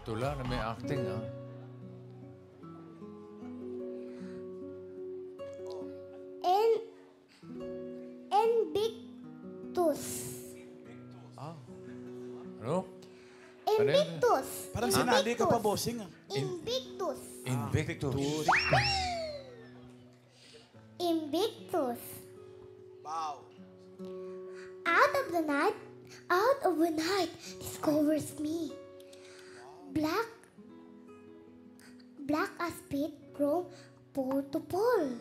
Tarantula na may acting, ha? Invictus. Ano? Invictus. Parang sinali ka pa, bossing. Invictus. Invictus. Invictus. Wow. Out of the night, discovers me. Black as pit from pole to pole.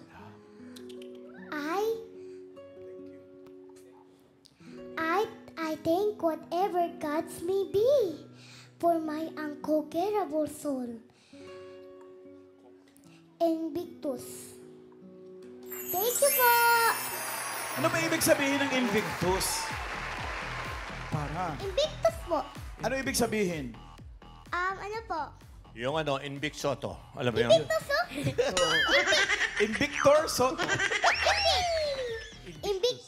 I think whatever gods may be for my unconquerable soul. Invictus. Thank you po! Ano ba ibig sabihin ng Invictus? Para. Invictus po. Ano ibig sabihin? Ano po? Yung ano, Invictus Soto. Alam mo yun? Invictus po? Invictor Soto. Imbic.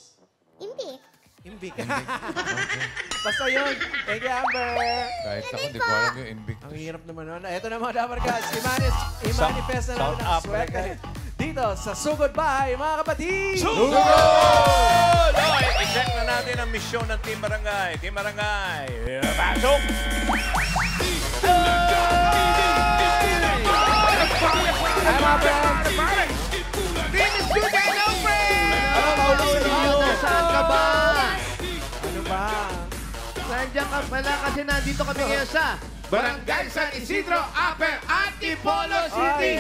Basta yun. Thank you, Amber. Kahit ako, hindi ko alam yung Invictus. Ang hirap naman nun. Ito na mga Dabarkads. I-manifest na natin Sound ang up, swerte. Dito sa Sugod Bahay, mga kapatid! Sugod! I-check na natin ang misyon ng Team Barangay. Team Barangay, pasok! Hi, mga friends! Team Studio Hello, friends! Ano, maulawin niyo? Nasaan ka ba? Ano ba? Nandiyan ka pala kasi nandito kami ngayon sa Barangay San Isidro, Upper Antipolo City!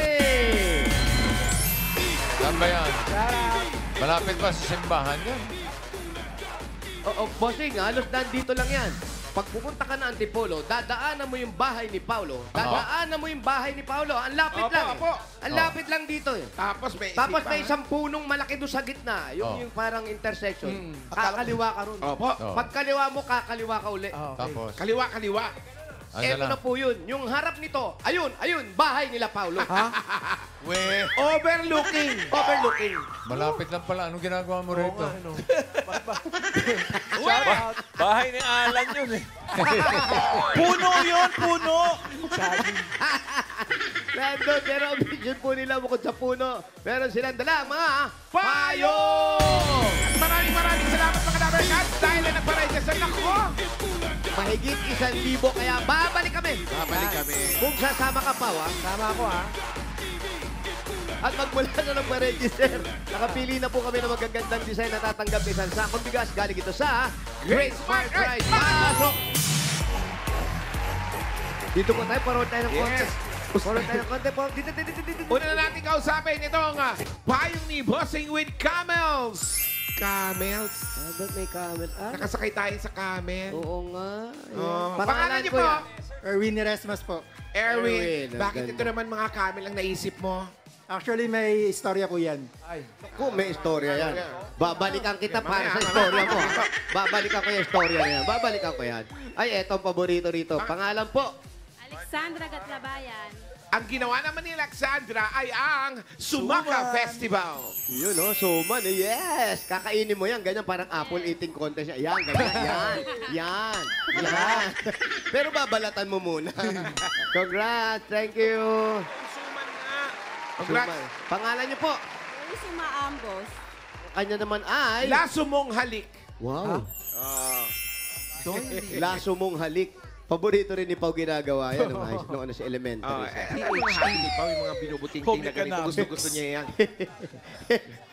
Saan ba yan? Malapit ba sa simbahan yan? Oo, bossing, halos nandito lang yan. Pag pupunta ka na Antipolo, dadaanan mo yung bahay ni Paulo. Dadaanan mo yung bahay ni Paulo. Ang lapit lang. Ang lapit lang dito. Tapos may isang punong malaki doon sa gitna. Yung parang intersection. Kakaliwa ka ron. Opo. Pag kaliwa mo, kakaliwa ka uli. Tapos, Kaliwa. ano Eto lang? na po yun. Yung harap nito, ayun, bahay nila Paulo. Overlooking. Overlooking. Malapit lang pala. Anong ginagawa mo rito? Bahay ni Alan yun eh. Puno yun, puno. Nandun, pero ang vision po nila bukod sa puno. Meron silang dala, mga payo! Maraming salamat mga Dabarkads dahil na nagparejas sa nako. Mahigit 1,000, kaya babalik kami. Babalik kami. Kung sasama ka pa, Tama ako, ha? At magmula na ng pa-register, nakapili na po kami ng magagandang design na tatanggap isang sakong bigas. Galing ito sa Great Smart Prize. Pasok! Dito po tayo, paroon tayo ng contest. Paroon tayo ng contest po. Dito. Una na natin kausapin itong payong ni Bossing with Camels. Camels? Ba't may camel? Nakasakay tayo sa camel. Oo nga. Pangalan niyo po? Erwin Neresmas po. Erwin. Erwin, Bakit ang ito naman mga camel ang naisip mo? Actually, may istorya po yan. Kung may istorya yan. Babalikan kita para sa istorya mo. Babalikan ko yung istorya na yan. Babalikan ko yan. Ay, eto ang paborito rito. Pangalan po. Alexandra Gatlabayan. Ang ginawa naman ni Alexandra ay ang Sumaka Festival. Yun, no? Suman. Yes! Kakainin mo yan. Ganyan, parang apple eating contest. Yan, ganyan. Yan. Pero babalatan mo muna. Congrats. Thank you. Suman nga. Congrats. Suman. Pangalan niyo po. Ursuma Ambos. Kanya naman ay... Laso mong halik. Wow. Laso mong halik. Paborito rin ni Pao ginagawa yan nung ano sa elementary. Hindi pa yung mga binubuting-ting na ganito. Gusto niya yan.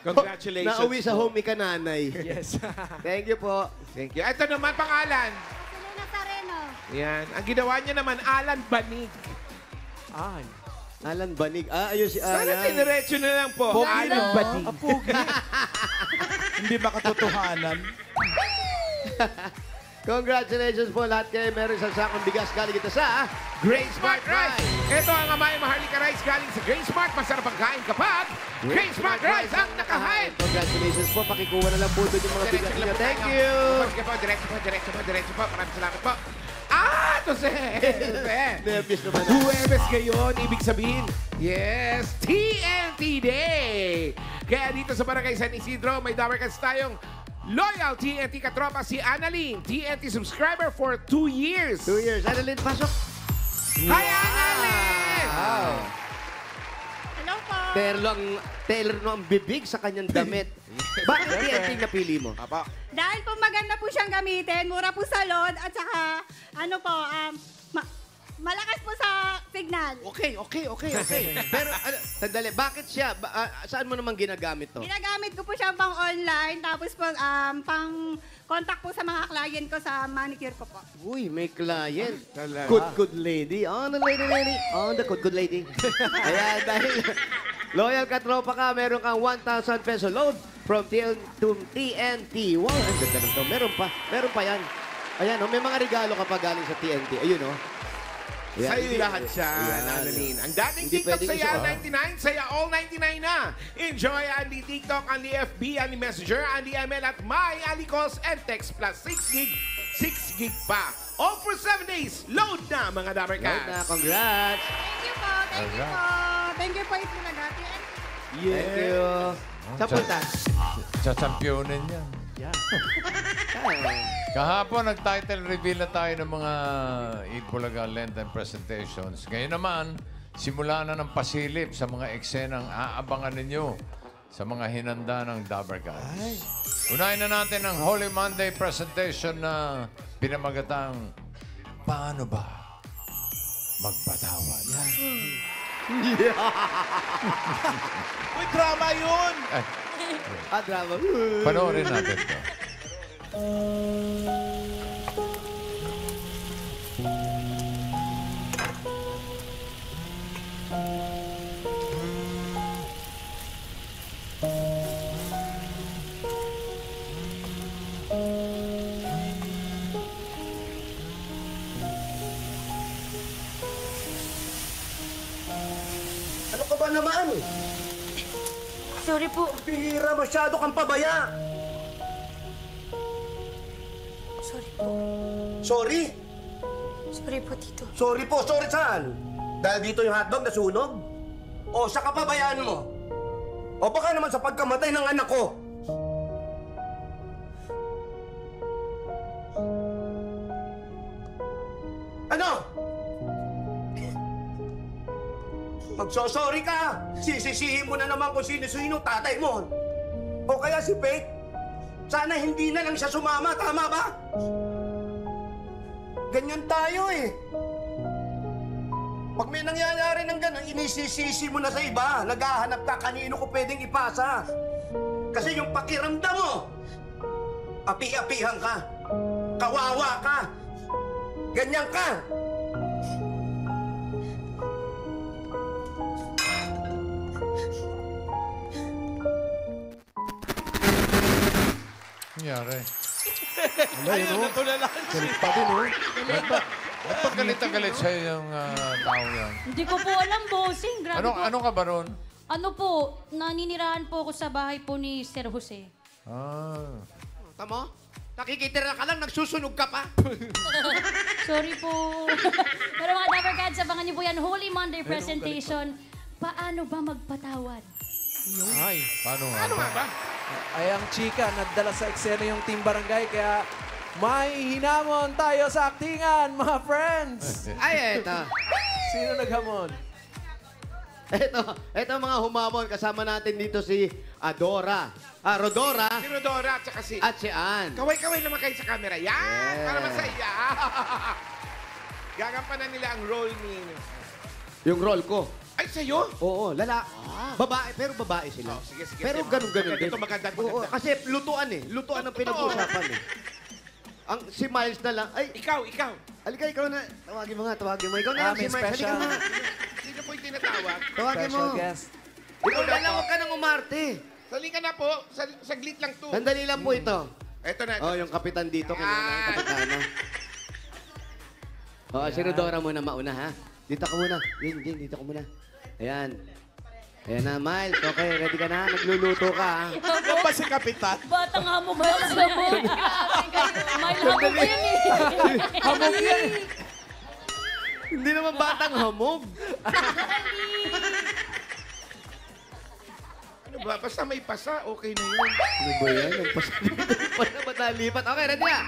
Congratulations. Nauwi sa home ka nanay. Yes. Thank you po. Thank you. Ito naman pangalan. Selena Tareno. Yan. Ang ginawa niya naman, Alan Banig. Alan Banig. Ayun si Sana Alan. tiniretso na lang po. Alan Banig. Apugi. Hindi ba katotohanan? Congratulations po lahat kayo. Meron isang sakong bigas galing ito sa Great Smart Rice. Ito ang Amay Maharlika Rice galing sa Great Smart. Masarap ang kain kapag Great Smart Rice ang nakahain. Congratulations po. Pakikuha na lang po doon yung mga bigas niyo. Thank you. Diretso po. Maraming salamat po. Jose! Nervous naman. Huwebes ngayon, ibig sabihin, yes, TNT Day! Kaya dito sa Barangay San Isidro, may Dabarkads tayong loyal TNT katropa si Annalyn, TNT subscriber for 2 years. 2 years. Annalyn, pasok. Hi, Annalyn! Hello po. Taylor no ang bibig sa kanyang damit. Bakit TNT yung napili mo? Dahil po maganda po siyang gamitin, mura po sa load, at saka, ano po, malakas po sa signal. Okay. Pero, sandali, bakit siya? Saan mo naman ginagamit to? Ginagamit ko po siya pang online, tapos po, pang contact po sa mga client ko sa manicure ko po. Uy, may client. Talaga. Good lady. On the lady. On the good lady. Ayan, dahil loyal ka tropa ka, meron kang 1,000 peso load from TNT. Wow, ang ganda nito. Meron pa yan. Ayan, may mga regalo ka pa galing sa TNT. Ayun, Ayan, Sa'yo hindi- lahat siya, Ayan. Annalyn. Ang dating Hindi TikTok pwedeng saya isuot. 99, saya all 99 na. Enjoy Andy TikTok, Andy FB, Andy Messenger, Andy ML at My Andy Calls and Text plus 6 gig pa. All for 7 days. Load na, mga Dapper Load na, Cats. congrats. Thank you po, thank you po. Thank you po, Itbulaga. Thank you. Sa punta. Chachampionin yan. Kahapon, nag-title reveal na tayo ng mga Itbulaga Lenten presentations. Ngayon naman, simula na ng pasilip sa mga eksenang aabangan ninyo sa mga hinanda ng Dabber Gods. Unahin na natin ang Holy Monday presentation na pinamagatang Paano ba magpatawad? Uy, drama yun! Eh, Drama. panoorin natin to. Ano ka ba naman? Sorry po. Bihira, masyado kang pabaya. Sorry po. Sorry? Sorry po, Tito. Sorry po, sorry saan? Dahil dito yung hotdog nasunog? O sa kapabayaan mo? O baka naman sa pagkamatay ng anak ko? Ano? Magsosorry ka! Sisisihin mo na naman kung sino-sino tatay mo. O kaya si Faith? Sana hindi na lang siya sumama, tama ba? Ganyan tayo eh. Pag may nangyayari ng gano'n, inisisisi mo na sa iba. Naghahanap ka kanino ko pwedeng ipasa. Kasi yung pakiramdam mo, api-apihan ka. Kawawa ka. Ganyan ka. Nangyari. Ayun, natulalaan siya. Ba't pag galit na galit sa'yo yung tao yan? Hindi ko po alam, bossing. Grabe po. Ano ka ba ron? Ano po, naninirahan po ako sa bahay po ni Sir Jose. Ah. Tamo? Nakikitira ka lang, nagsusunog ka pa. Sorry po. Pero mga Dabber Gods, abangan niyo po yan. Holy Monday presentation. Paano ba magpatawad? Ay. Paano nga ba? Ay, ang chika, nagdala sa eksena yung Team Barangay, kaya may hinamon tayo sa aktingan, mga friends! Ay, eto. Sino naghamon? Ito mga humamon. Kasama natin dito si Adora. Rodora. Si Rodora at saka si... At si Ann. Kaway-kaway naman kayo sa camera. Yan! Yeah. Para masaya. Gagampanan nila ang role ni... Yung role ko. Ay, sa'yo? Oo, babae, pero babae sila. Oh, sige. Pero ganun-ganun din. Ito maganda. Oo, kasi lutuan eh. Lutuan ang pinag-uusapan eh. Ang si Miles na lang, ay, Ikaw. halika, ikaw na. Tawagin mo nga. Ikaw na lang si may Miles. Halika special. nga. Sino po yung tinatawag? Tawagin mo. Special guest. Ikaw na lang, huwag ka nang umarte. Sali ka na po. Saglit lang to. Sandali lang po ito. Ito na. Oh, yung kapitan dito, kinuna yung kapitana. Si Rodora muna mauna, ha? Dito ka muna. Dito ka muna. Ayan. Ayan na, Miles. Okay, ready ka na? Nagluluto ka, ha? Ano ba si Kapitan? Batang hamog ba sa mo? May hamog ba yan eh? Hamog yan! Hindi naman batang hamog. Ano ba? Basta may pasa, okay na yun. Ano ba yan? Ang pasalipat. Ba't nalipat? Okay, ready na?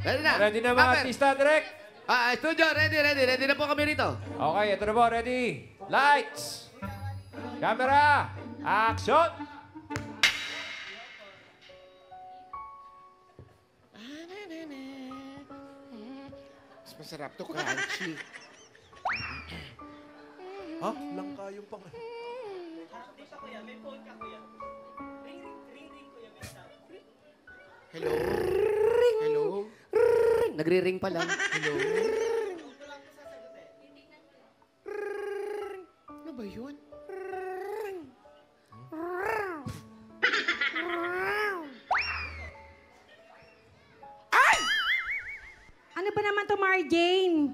Ready na? Ready na mga Aper. artista, direct? Studio, ready na po kami rito. Okay, ito na po. Ready? Lights! Camera! Action! Mas masarap to, crunchy. Ha? Langka yung pang... Hello? Hello? Nagri-ring pa lang. Hello? Ano ba yun? Ay! Ano ba naman to, Marjane?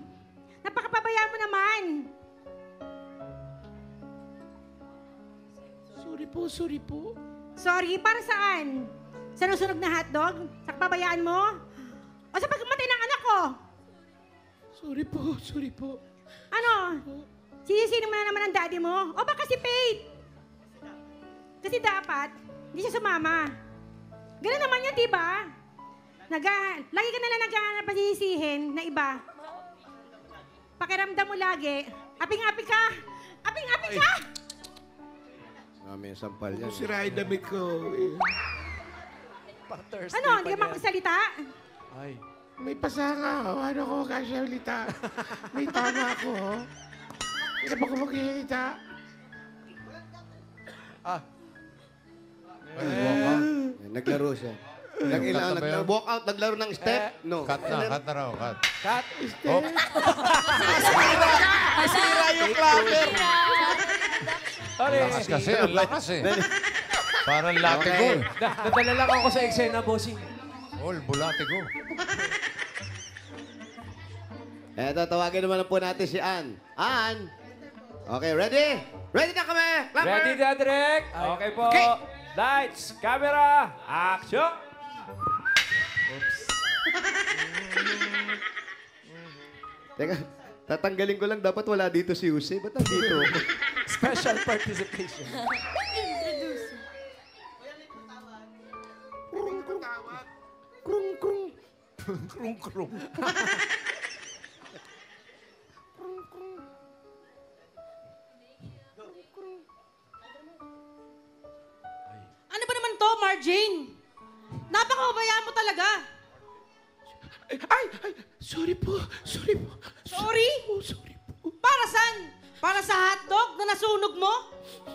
Napakapabayaan mo naman. Sorry po. Sorry, para saan? Sa nusunog na hotdog? Sa kapabayaan mo? O sa pagkamatay ng anak ko? Sorry po. Ano? Sisinin mo na naman ang daddy mo? O baka si Faith? Kasi dapat, hindi siya sumama. Ganun naman yan, di ba? Lagi ka nalang naghahanap pa sisihin na iba. Pakiramdam mo lagi, aping-api ka! Aping-api ka! May sampal yan. Sira yung damit ko. Ano? Hindi ka makasalita? Ay. May pasanga. Ano ko kasalita? May tama ako. Hindi na ba ko magkikita? Naglaro siya. Walk out, naglaro ng step? No. Cut na raw, cut. Cut! Sira yung clapper. Lakas kasi, ang lakas eh. Parang latigo eh. Nadala lang ako sa eksena, bossing. All, bulatigo. Eto, tawagin naman po natin si Ann. Ann! Okay, ready? Ready na kami! Clapper! Ready na, Direk? Okay po. Okay. Lights, camera, action! Teka, tatanggalin ko lang. Dapat wala dito si Jose. Ba't nandito? Special participation. Krung-krung. Ano ba naman to, Marjane? Napakabayaan mo talaga. Ay! Sorry po. Sorry? Sorry po. Para saan? Para sa hotdog na nasunog mo?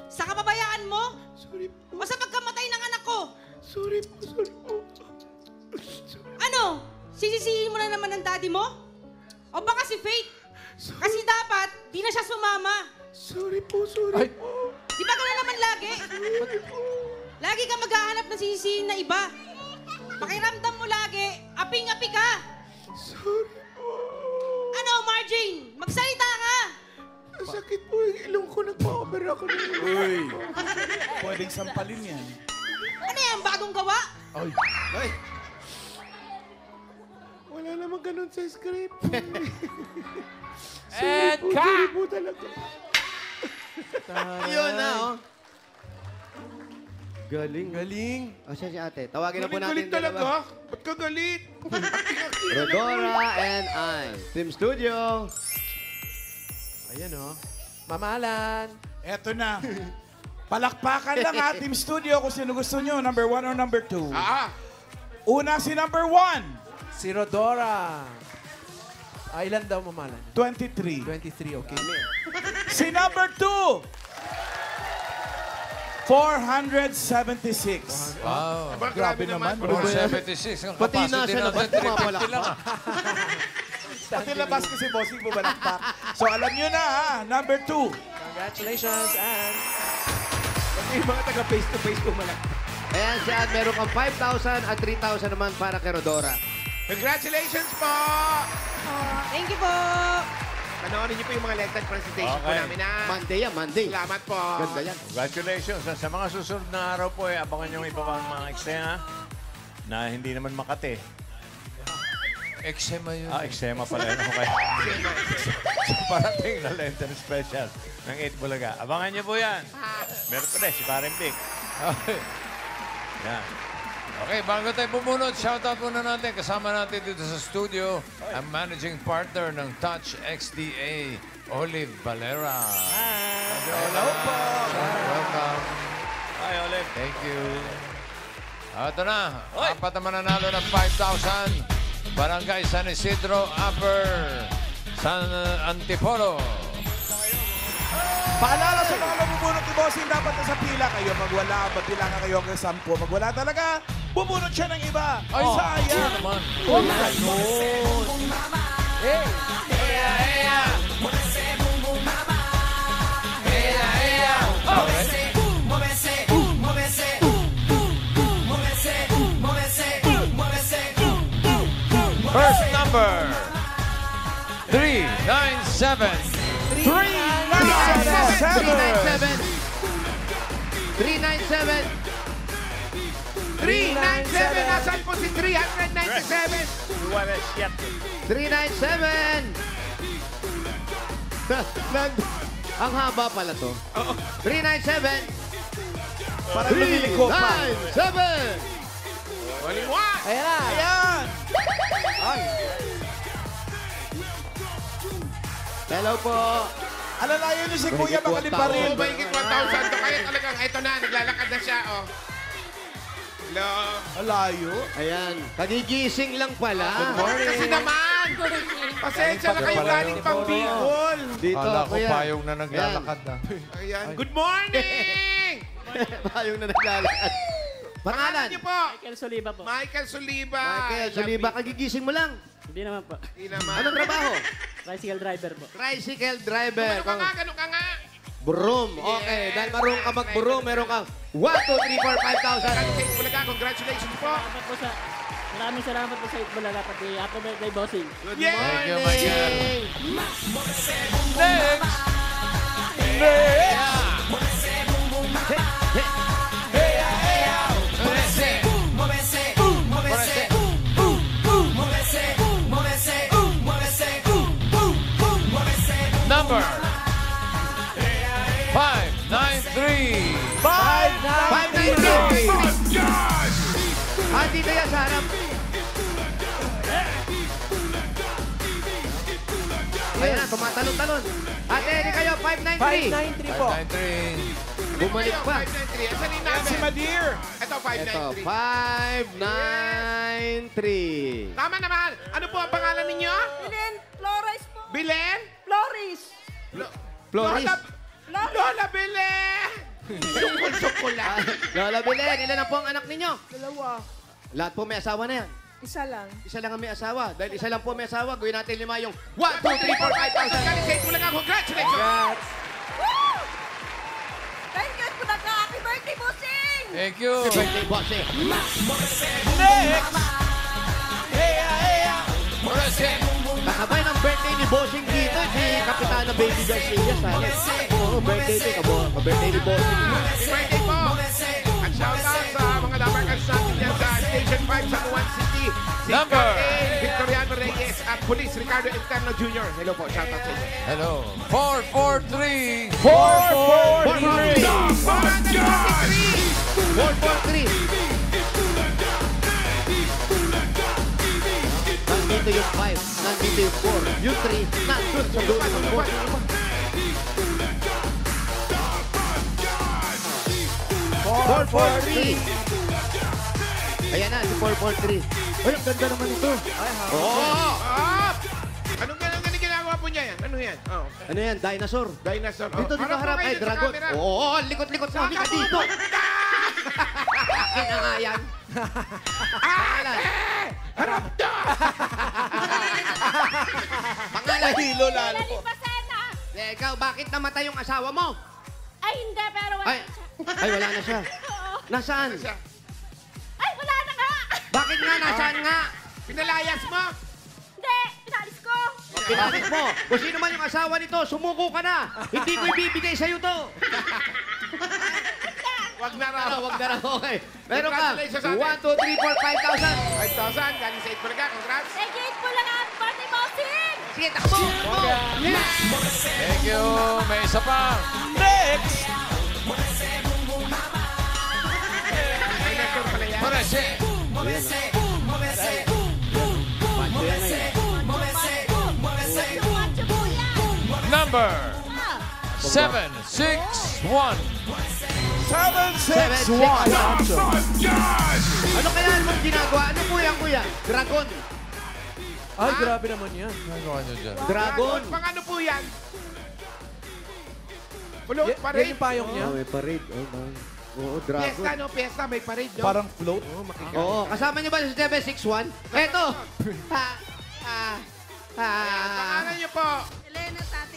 Sa kapabayaan mo? Sorry po. O sa pagkamatay ng anak ko? Sorry po. Ano? Sisisihin mo na naman ng daddy mo? O baka si Faith? Kasi dapat, di na siya sumama. Sorry po. Di ba gano'n naman lagi? Lagi ka maghahanap ng sisisihin na iba. Pakiramdam mo lagi, aping-api ka. Sorry po. Ano, Marjane? Magsalita ka! Sakit po yung ilong ko. Nagpa-over ako ng ilong. Uy. Pwedeng sampalin yan. Ano yan, bagong gawa? Ay! Wala namang ganun sa script. And Sorry cut! po talaga. Yun na, oh. Galing. Galing. O siya si ate. Tawagin na po natin. Galit talaga. Ba't ka galit? Rodora and Ann. Team Studio. Ayan, oh. Mamalan. Eto na. Palakpakan lang ha, Team Studio, kung sino gusto nyo, number 1 or number 2. Una si number 1. Si Rodora. Ilan daw mamalan? 23. 23, okay. Si number 2. 476. Wow. Grabe naman. 476. Ang Pati na capacity siya natin, napapalakpak. 350 lang. Pati labas kasi bossing bubalakpak. So alam nyo na ha, number 2. Congratulations, and... Yung mga taga face-to-face pumalakpak. Ayan si Ann, meron kang 5,000 at 3,000 naman para kay Rodora. Congratulations po! Thank you po. Panoorin niyo po yung mga lengthen presentation po Okay. namin na. Monday yan, Monday. Salamat po. Ganda yan. Congratulations. Sa mga susunod na araw po, abangan nyo yung iba pang mga eksena na hindi naman Makati. Eksema yun. Eksema pala yun. Okay. So, parating na Lenten Special ng 8 Bulaga. Abangan nyo po yan. Meron pa rin, si Paring Vic. Okay. Yan. Okay, bago tayo bumunot, shoutout muna natin. Kasama natin dito sa studio ang managing partner ng Touch XDA, Olive Valera. Hello po. Welcome. Hi, Olive. Thank you. Ito na. Apat naman nanalo ng 5,000. Barangay San Isidro, Upper San Antipolo. Paalala sa mga mabubunot ni Bossing, dapat nasa pila kayo. Magwala, bilangan kayo hanggang 10. Magwala talaga, bubunot siya ng iba. Ay, sayang. Naman. Oh, ganun. Hey! First number, 397. 397. 397. Nasaan po si 397? 397. Ang haba pala to. 397. Para lumiliko pa. 397. Only one. Ayan na. Ayan. Ay. Hello po. Alalayan niyo si Kuya, baka di pa rin. Oh, mahigit 1,000 to. Kaya talagang, ito na, naglalakad na siya, oh. Hello. Alayo. Ayan. Kagigising lang pala. Kasi naman. Pasensya na kayo galing pang Bicol. Dito, Kala ko Kuya. payong na naglalakad na. Ayan. Good morning! Payong na naglalakad. Pangalan? Niyo po? Michael Soliba po. Michael Soliba. Michael Soliba, kagigising mo lang. Hindi naman po. Hindi naman. Anong trabaho? Tricycle driver po. Tricycle driver. Ganun ka nga. Broom. Okay, dahil marunong ka mag-broom, meron kang 1, 2, 3, 4, 5,000. Kalisay Bulaga, congratulations po. Salamat po sa... Maraming salamat po sa Itbulaga pati happy birthday, bossing. Good Thank you, morning. Michael. Number 593. 593. Dito yan sa harap. Ayan na, tumatalon-talon. Ate, hindi kayo, 593. 593 po. 593. Bumalik pa. 593. Asan yung Yan si number? Madir. Ito, Ito, 593. 593. Tama naman. Ano po ang pangalan ninyo? Bilen, Flores po. Bilen? Floris. Floris. Lola Bilen! Sukul-sukula. Lola Belen, ilan na po ang anak ninyo? Dalawa. Lahat po may asawa na yan. Isa lang. Isa lang ang may asawa. Dahil isa lang po may asawa, gawin natin 5 yung 1, 2, 3, 4, 5,000. Kalisay Bulaga, congratulations! Thank you po happy birthday, bossing! Thank you. Birthday bossing. Kasabay ng birthday ni Bossing dito, si Kapitana Baby Garcia. Sana. Oo, birthday din. Birthday ni Bossing. Birthday po! At shoutout sa mga dabarkans natin dyan sa Station 5 sa Juan City. Si Number. Captain Victoriano Reyes at Police Ricardo Interno Jr. Hello po, shoutout sa inyo. Hello. 443. 443. Nandito yung 5, nandito yung 4, yung 3, nandun sa dulo ng 4. 443. Ayan na, si 443. Ay, ang ganda naman ito. Oo! Anong ginagawa po niya yan? Ano yan? Oh. Ano yan? Dinosaur. Dinosaur. Dito harap. Ay, dragon. Oo, likot-likot mo. Hindi ka dito. Akin na nga yan. Pangalan. Harap to! Pangalan. Hilo lalo. Ikaw, bakit namatay yung asawa mo? Ay, hindi, pero wala Ay, ay wala na siya. Nasaan? Ay, wala na nga! Bakit nga? Nasaan nga? Pinalayas mo? Hindi, pinalis ko! Pinalis mo. Kung sino man yung asawa nito, sumuko ka na. Hindi ko ibibigay sa'yo to. Wag na raw. Wag na raw. Okay. Meron ka. 1, 2, 3, 4, 5,000. 5,000. Galing sa Itbulaga. Congrats. Thank you, Itbulaga. Birthday, bossing! Sige, takbo. Thank you. May isa pa. Next. Dinosaur pala yan. Forese. Macho yan ngayon. Number 761. 761. Ano kaya mong ginagawa? Ano po yan, kuya? Dragon. Ay, grabe naman yan. Nagawa nyo dyan. Dragon. Pang ano po yan? Float Yan parade? yung payong niya. Oh, may parade. Oh, man. Oo, dragon. Fiesta, no? Fiesta, may parade, no? Parang float. Oo, kasama niyo ba si 761? Eto! Pangalan niyo po?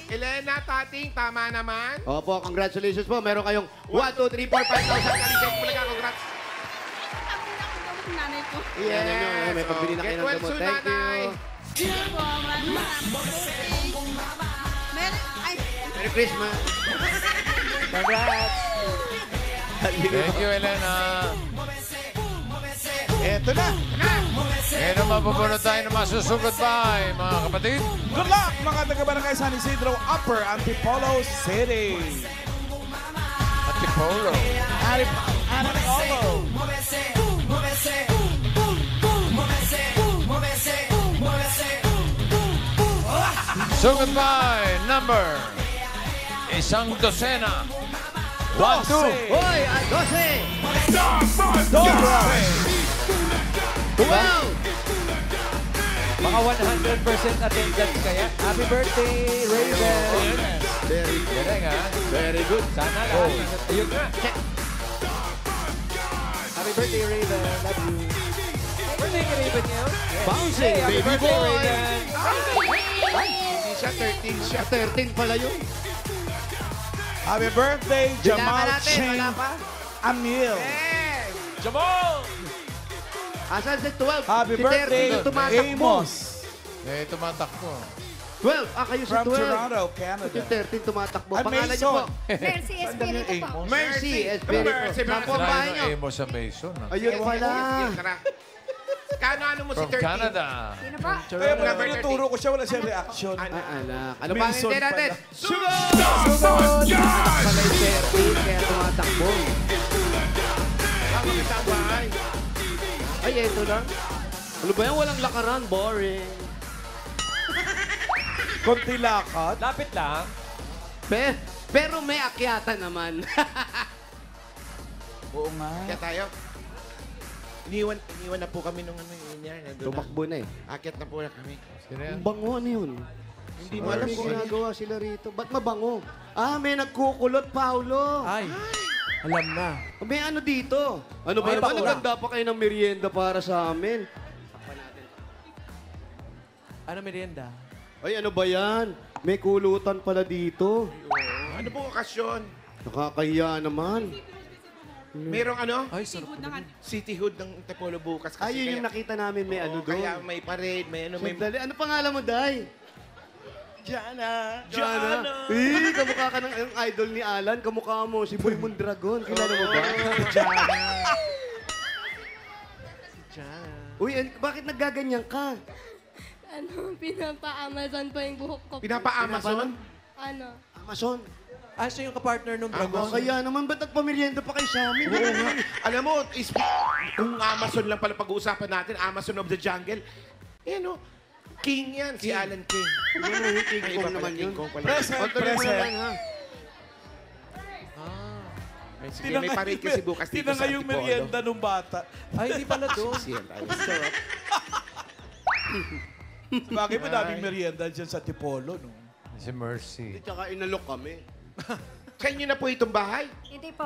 Elena Tating, tama naman. Opo, congratulations po. Meron kayong 1, 2, 3, 4, 5,000. Kalisay po lang, congrats. Nanay ko. Yeah, may pabili na kayo Get ng well gamot. soon, Thank nanay. you. Merry Christmas. Congrats! Thank you, Elena. Eto na. Ngayon naman pupunod tayo ng masusugod bahay, mga kapatid. Good luck, mga taga-barangay San Isidro Upper Antipolo City. Antipolo. Antipolo. Sugod bahay, number 100. 1, 2. Hoy, 12. 12. Baka 100% attendance kaya. Happy birthday, Raven! Very good. Galing, ha? Very good. Sana lahat. Ayun nga. Happy birthday, Raven. Love you. Birthday kay Raven ngayon? Bouncing, Hey, happy baby birthday, boy. Raven. Hindi siya 13 siya. 13 pala yun. Happy birthday, Bilangan Jamal natin, Ching wala pa. Amil. Jamal! Asan si 12? Happy Si birthday, 13 tumatakbo. Amos. Eh, tumatakbo. 12. Kayo si From 12. Toronto, Canada. Yung 13 tumatakbo. At Pangalan niyo po? Mercy Espiritu po. Mercy Espiritu. Saan po ang bahay niyo? Amos sa Mason. ha? Ayun pala. Kano mo si From 13? Canada. Sino po? Kaya pala tinuturo ko siya, wala siyang reaction. Anak. Ano ba ang Wilson hindi natin? pala. Sugod! Anak pala yung 13 kaya tumatakbo. Ang isang bahay. Ay, eto lang. Ano ba yan? Walang lakaran. Boring. Konti lakad. Lapit lang. Pero may akyatan naman. Oo nga. Kaya tayo. Iniwan na po kami nung ano yun yan. Tumakbo na eh. Akit na po na kami. Sino yan? Ang bango ano yun? Hindi mo alam kung ginagawa sila rito. Ba't mabango? May nagkukulot, Paulo. Ay, alam na. May ano dito? Ano ba May naman? bakura. Naganda pa kayo ng merienda para sa amin. Ano merienda? Ay, ano ba yan? May kulutan pala dito. Ano po okasyon? Nakakahiya naman. Merong ano? Ay, sarap naman. Cityhood ng Antipolo bukas. Ay, yun kaya- yung nakita namin may ano Oo, doon. Kaya may parade, may ano, may... Sandali, ano pangalan mo, Day? Jana! Jana. Kamukha ka ng yung idol ni Alan. Kamukha mo, si Boy Mondragon. Kilala mo ba? Jana! Uy, bakit naggaganyan ka? Pinapa-Amazon po yung buhok ko. Pinapa-Amazon? Ano? Amazon. Siya yung kapartner ng Dragon. Kaya naman, ba't nagpamerienda pa kayo sa amin? Oo nga. Alam mo, kung Amazon lang pala pag-uusapan natin, Amazon of the Jungle, eh no, King yan, si Alan King. Ano yung King Ay, Kong iba pala, naman yun? King Kong pala. Present, Patuloy mo present. naman, ha? Ay, sige, may parade kasi bukas dito sa Tinangay yung Antipolo. merienda nung bata. Ay, hindi pala doon. Siyan tayo. Bagay mo daming merienda dyan sa Tipolo, no? Si Mercy. Tsaka inalok kami. Sa inyo na po itong bahay? Hindi po.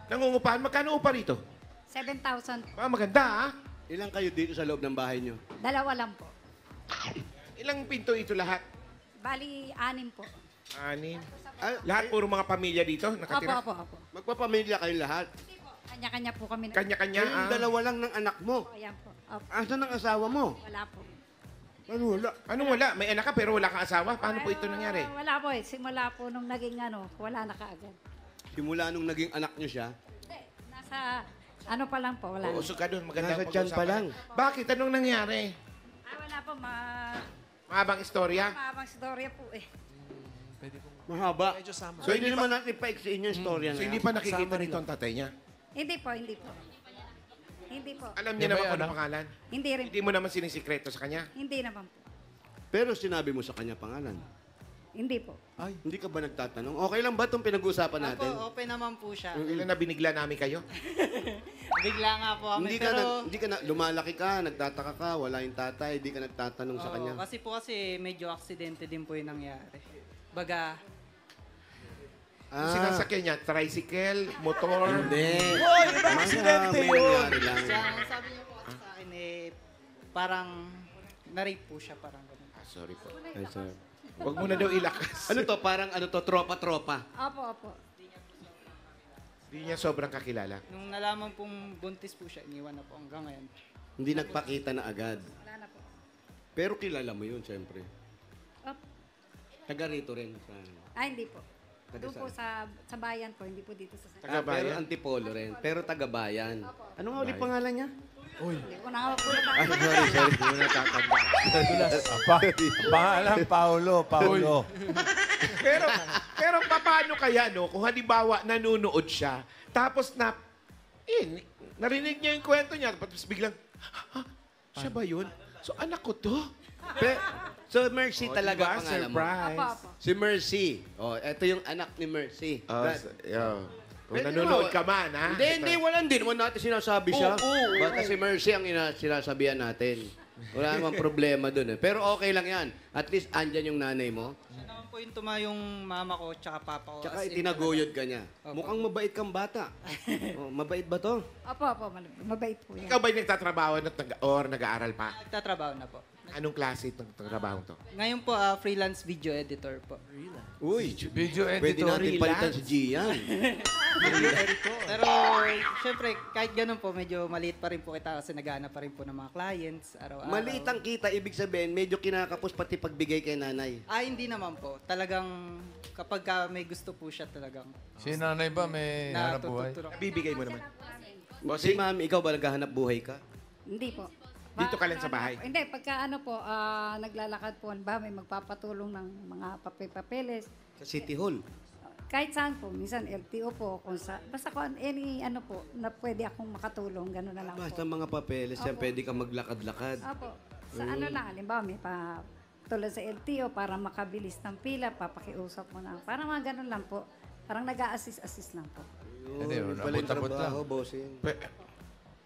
Nangungupahan, magkano upa rito? 7,000. Maganda, ha? Ilan kayo dito sa loob ng bahay nyo? Dalawa lang po. Ilang pinto ito lahat? Bali, 6 po. 6. Lahat puro mga pamilya dito nakatira? Opo, opo, opo. Magpapamilya kayo lahat? Kanya-kanya po kami. Kanya-kanya? Yung dalawa lang ng anak mo? Ayan po. Opo. Asan ang asawa mo? Wala po. Ano wala? Anong wala? May anak ka pero wala kang asawa? Paano po ito nangyari? Wala po eh. Simula po nung naging wala na kaagad. Simula nung naging anak nyo siya? Hindi. Nasa ano pa lang po. Wala na. Usog ka doon. Maganda Nasa ang tiyan pa pag-usapan. lang. Bakit? Anong nangyari? Wala po. Mahabang istorya? Mahabang storya po eh. Mahaba. Medyo sama. So, hindi naman natin paiksiin yung storya na So, hindi yan. pa nakikita nito ang tatay niya? Hindi po, hindi po. Hindi po. Alam niya Di ba naman yan, kung ano ah? pangalan? Hindi rin. Hindi mo naman sinisikreto sa kanya? Hindi naman po. Pero sinabi mo sa kanya pangalan. Hindi po. Ay, hindi ka ba nagtatanong? Okay lang ba itong pinag-uusapan natin? open naman po siya. Ilan na binigla namin kayo? Bigla nga po kami, Hindi ka na, lumalaki ka, nagtataka ka, wala yung tatay, hindi ka nagtatanong sa kanya. Kasi medyo aksidente din po yung nangyari. Baga, Yung sinasakyan niya, tricycle, motor. Hindi. Hoy, ibang aksidente may yun. nangyari lang. ang sabi niyo po kasi sa akin parang na-rape po siya, parang ganun. Sorry po. Ay, sir. Huwag mo na daw ilakas. Ano to? Parang tropa-tropa. Opo. Hindi niya sobrang kakilala. Nung nalaman pong buntis po siya, iniwan na po hanggang ngayon. Hindi nagpakita na agad. Wala na po. Pero kilala mo yun, siyempre. Opo. Taga rito rin. Hindi po. Taga Doon po sa bayan po, hindi po dito sa Pero antipolo rin. Pero taga-bayan. Ano nga ulit pangalan niya? Hindi ko na po na Ay, sorry. Hindi mo natatanda. Pangalan, Paulo. pero paano kaya, no? Kung halimbawa, nanonood siya, tapos narinig niya yung kwento niya, tapos biglang, siya ba yun? So, anak ko to? So, Mercy talaga diba? pangalan mo. Surprise. Si Mercy. Ito yung anak ni Mercy. Kung nanonood ka man, ha? Hindi, hindi naman natin sinasabi siya. Oo. Basta si Mercy ang sinasabihan natin. Wala namang problema dun. Pero okay lang yan. At least andyan yung nanay mo. Siya naman po yung mama ko tsaka papa ko. Tsaka As in, itinaguyod ka niya. Opo. Mukhang mabait kang bata. Mabait ba to? Opo. Mabait po yan. Ikaw ba'y nagtatrabaho or nag-aaral pa? nagtatrabaho na po. Anong klase itong trabaho to? Ngayon po, freelance video editor po. Uy, Video pwede editor. natin palitan si Gian. Pero, syempre, kahit ganun po, medyo maliit pa rin po kita kasi naghahanap pa rin po ng mga clients araw-araw. Maliit ang kita, ibig sabihin, medyo kinakapos pati pagbigay kay nanay. Hindi naman po. Talagang, kapag may gusto po siya talagang. Si nanay ba may hanap buhay? Bibigay mo naman. Si mami, ikaw ba naghahanap buhay ka? Hindi po. Dito ka lang sa bahay? Hindi, pagka naglalakad po, may magpapatulong ng mga papeles. Sa City Hall. Kahit saan po, minsan LTO po, basta kung na pwede akong makatulong, gano'n na lang po. Basta mga papeles yan, Opo. pwede kang maglakad-lakad. Opo. Sa halimbawa, may tulad sa LTO para makabilis ng pila, papakiusap mo na. Parang mga gano'n lang po. Parang nag-a-assist lang po. Hindi, Yun pala yung abot-abot lang. trabaho, bossing.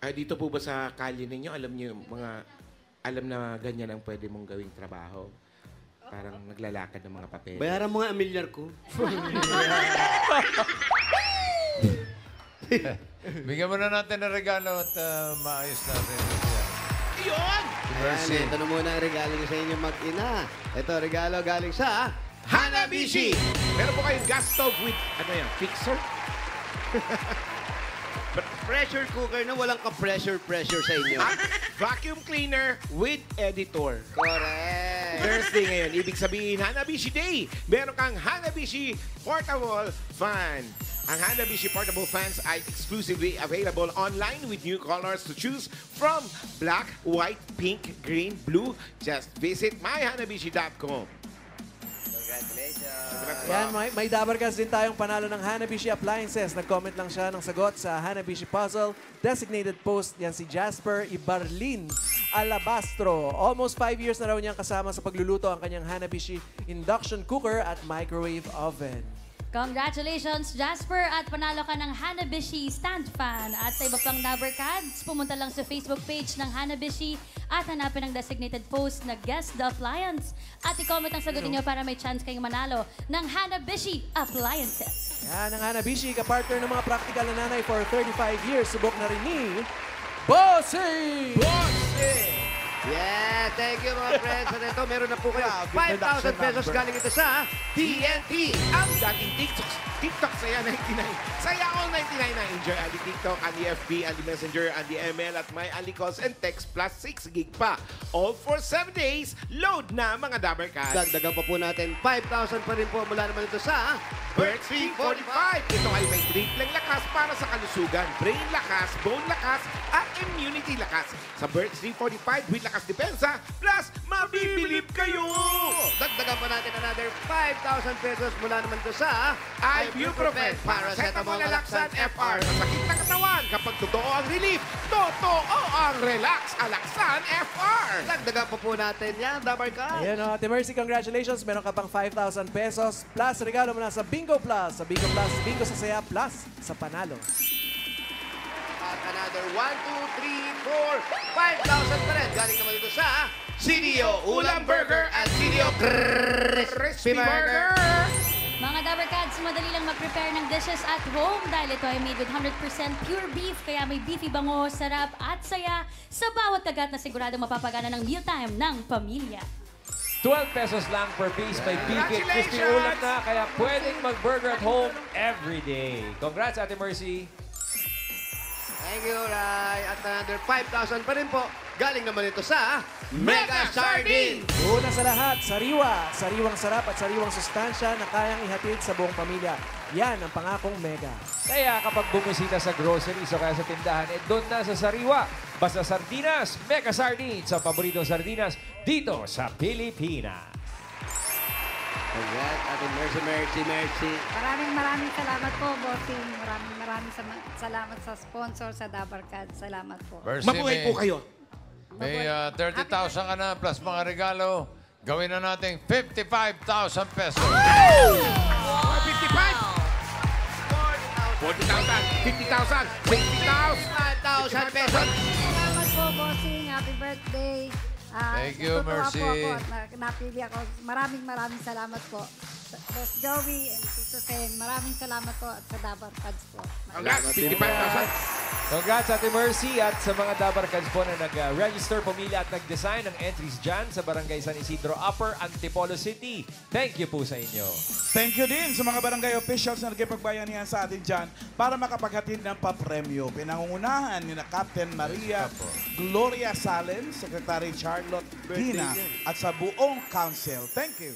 Dito po ba sa kalye ninyo, alam na ganyan ang pwede mong gawing trabaho? Parang naglalakad ng mga papel. Bayaran mo nga ang milyar ko. Bigyan mo na natin ng regalo at maayos natin. Yun! Mercy. Ito na muna ang regalo niyo sa inyo mag-ina. Ito, regalo galing sa Hanabishi! Meron po kayong gas stove with, fixer? pressure cooker na walang ka-pressure sa inyo. At vacuum cleaner with editor. Correct. Thursday ngayon, ibig sabihin Hanabishi Day. Meron kang Hanabishi Portable Fan. Ang Hanabishi Portable Fans ay exclusively available online with new colors to choose from black, white, pink, green, blue. Just visit myhanabishi.com. Yan, may Dabarkas din tayong panalo ng Hanabishi Appliances. Nag-comment lang siya ng sagot sa Hanabishi Puzzle. Designated post yan si Jasper Ibarlin Alabastro. Almost 5 years na raw niyang kasama sa pagluluto ang kanyang Hanabishi induction cooker at microwave oven. Congratulations, Jasper! At panalo ka ng Hanabishi stand fan. At sa iba pang Dabarkads, pumunta lang sa Facebook page ng Hanabishi at hanapin ang designated post na Guess the Appliance. At i-comment ang sagot niyo para may chance kayong manalo ng Hanabishi Appliances. Yan ang Hanabishi, kapartner ng mga practical na nanay for 35 years. Subok na rin ni Bossing! Yeah, thank you mga friends. At ito, meron na po kayo 5,000 pesos galing ito sa TNT. Ang dating TikTok Saya 99. Saya All 99 na. Enjoy ang TikTok, ang FB, ang Messenger, ang ML at may Alicos and text plus 6 gig pa. All for 7 days. Load na mga Dabarkads. Dagdagan pa po natin 5,000 pa rin po mula naman ito sa Bird 345. Ito ay may tripleng lakas para sa kalusugan. Brain lakas, bone lakas, at immunity lakas. Sa Bird 345 with lakas depensa, plus mabibilib kayo! Dagdagan pa natin another 5,000 pesos mula naman ito sa Ibuprofen, Paracetamol, Alaxan, FR. Sa sakit ng katawan. Kapag totoo ang relief, totoo ang relax. Alaksan FR. Dagdagan pa po natin yan, Dabar Cats. Ayan o, Ate Mercy, congratulations. Meron ka pang 5,000 pesos plus regalo mo na sa Bingo Plus. Sa Bingo Plus, Bingo sa Saya Plus sa Panalo. At another 1, 2, 3, 4, 5,000 pa rin. Galing naman dito sa CDO Ulam Burger at CDO Crispy Burger. Mga Dabber Cats, madali lang mag-prepare ng dishes at home dahil ito ay made with 100% pure beef, kaya may beefy bango, sarap at saya sa bawat kagat na siguradong mapapagana ng mealtime ng pamilya. 12 pesos lang per piece. May beef it, crispy ulam na, kaya pwedeng mag-burger at home every day. Congrats, Ate Mercy. Thank you, Ray. At another 5,000 pa rin po. Galing naman ito sa Mega Sardine. Una sa lahat, sariwa. Sariwang sarap at sariwang sustansya na kayang ihatid sa buong pamilya. Yan ang pangakong Mega. Kaya kapag bumisita sa groceries o kaya sa tindahan, doon na sa sariwa. Basta sardinas, Mega Sardines, ang paboritong sardinas dito sa Pilipinas. Congrats, Ate Mercy. Maraming salamat po, bossing. Maraming salamat sa sponsor, sa Dabber Cats. Salamat po. Mercy, Mabuhay po kayo. May 30,000 ka na plus mga regalo. Gawin na natin 55,000 pesos. 55! 40,000, 50,000, 60,000, 5,000 pesos. Salamat po, bossing. Happy birthday. Thank you, natutuwa Mercy. po ako at napili ako. Maraming salamat po. Boss Joey and Tito Sen, maraming salamat po at sa Dabber Cats po. Congrats, 55,000. Congrats, Ate Mercy, at sa mga Dabber Cats po na nag-register, pumili at nag-design ng entries dyan sa Barangay San Isidro Upper, Antipolo City. Thank you po sa inyo. Thank you din sa mga barangay officials na nagkipagbayanihan sa atin dyan para makapaghatid ng papremyo. Pinangungunahan ni na Captain Maria Gloria Salen, Secretary Charlotte Hina at sa buong council. Thank you.